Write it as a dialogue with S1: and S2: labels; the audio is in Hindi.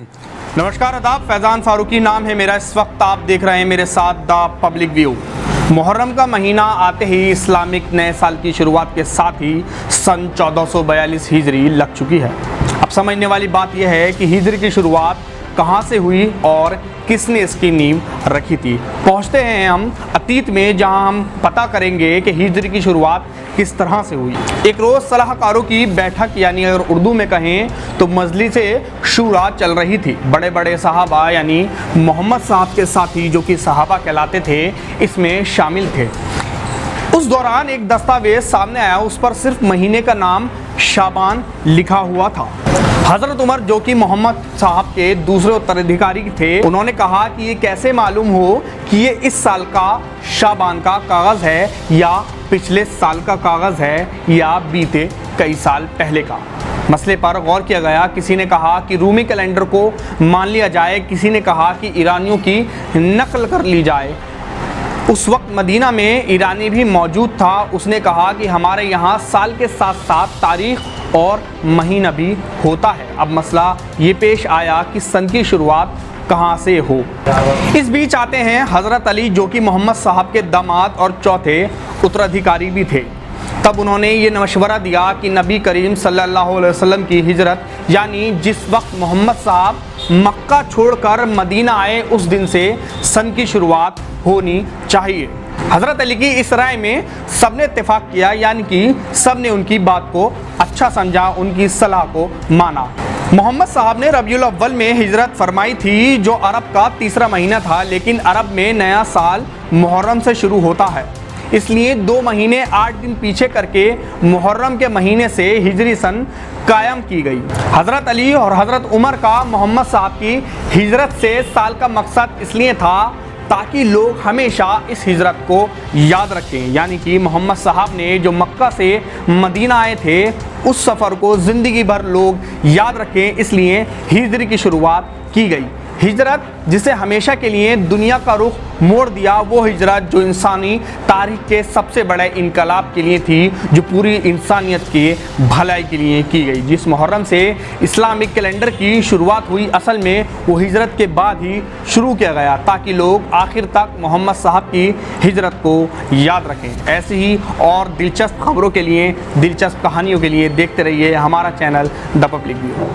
S1: नमस्कार आदाब, फैज़ान फारूकी नाम है मेरा। इस वक्त आप देख रहे हैं मेरे साथ द पब्लिक व्यू। मुहर्रम का महीना आते ही इस्लामिक नए साल की शुरुआत के साथ ही सन 1442 हिजरी लग चुकी है। अब समझने वाली बात यह है कि हिजरी की शुरुआत कहाँ से हुई और किसने इसकी नींव रखी थी। पहुँचते हैं हम अतीत में, जहाँ हम पता करेंगे कि हिजरी की शुरुआत किस तरह से हुई। एक रोज़ सलाहकारों की बैठक, यानी अगर उर्दू में कहें तो मजलिसे शूरा चल रही थी। बड़े बड़े सहाबा यानी मोहम्मद साहब के साथी, जो कि सहाबा कहलाते थे, इसमें शामिल थे। उस दौरान एक दस्तावेज सामने आया, उस पर सिर्फ महीने का नाम शाबान लिखा हुआ था। हज़रत उमर, जो कि मोहम्मद साहब के दूसरे उत्तराधिकारी थे, उन्होंने कहा कि ये कैसे मालूम हो कि ये इस साल का शाबान का कागज़ है या पिछले साल का कागज़ है या बीते कई साल पहले का। मसले पर गौर किया गया। किसी ने कहा कि रूमी कैलेंडर को मान लिया जाए, किसी ने कहा कि ईरानियों की नकल कर ली जाए। उस वक्त मदीना में ईरानी भी मौजूद था। उसने कहा कि हमारे यहाँ साल के साथ साथ तारीख और महीना भी होता है। अब मसला ये पेश आया कि सन की शुरुआत कहाँ से हो। इस बीच आते हैं हज़रत अली, जो कि मोहम्मद साहब के दामाद और चौथे उत्तराधिकारी भी थे। तब उन्होंने ये मशवरा दिया कि नबी करीम सल्लल्लाहु अलैहि वसल्लम की हिजरत, यानी जिस वक्त मोहम्मद साहब मक्का छोड़कर मदीना आए, उस दिन से सन की शुरुआत होनी चाहिए। हज़रत अली की इस राय में सबने इत्तेफाक किया, यानी कि सबने उनकी बात को अच्छा समझा, उनकी सलाह को माना। मोहम्मद साहब ने रबीउल अव्वल में हिजरत फरमाई थी, जो अरब का तीसरा महीना था, लेकिन अरब में नया साल मुहर्रम से शुरू होता है। इसलिए 2 महीने 8 दिन पीछे करके मुहर्रम के महीने से हिजरी सन कायम की गई। हज़रत अली और हज़रत उमर का मोहम्मद साहब की हिजरत से साल का मकसद इसलिए था ताकि लोग हमेशा इस हिजरत को याद रखें, यानी कि मोहम्मद साहब ने जो मक्का से मदीना आए थे, उस सफ़र को ज़िंदगी भर लोग याद रखें। इसलिए हिजरी की शुरुआत की गई। हिजरत जिसे हमेशा के लिए दुनिया का रुख मोड़ दिया, वो हिजरत जो इंसानी तारीख के सबसे बड़े इनकलाब के लिए थी, जो पूरी इंसानियत के भलाई के लिए की गई। जिस मुहर्रम से इस्लामिक कैलेंडर की शुरुआत हुई, असल में वो हिजरत के बाद ही शुरू किया गया, ताकि लोग आखिर तक मोहम्मद साहब की हिजरत को याद रखें। ऐसी ही और दिलचस्प खबरों के लिए, दिलचस्प कहानियों के लिए देखते रहिए हमारा चैनल द पब्लिक व्यू।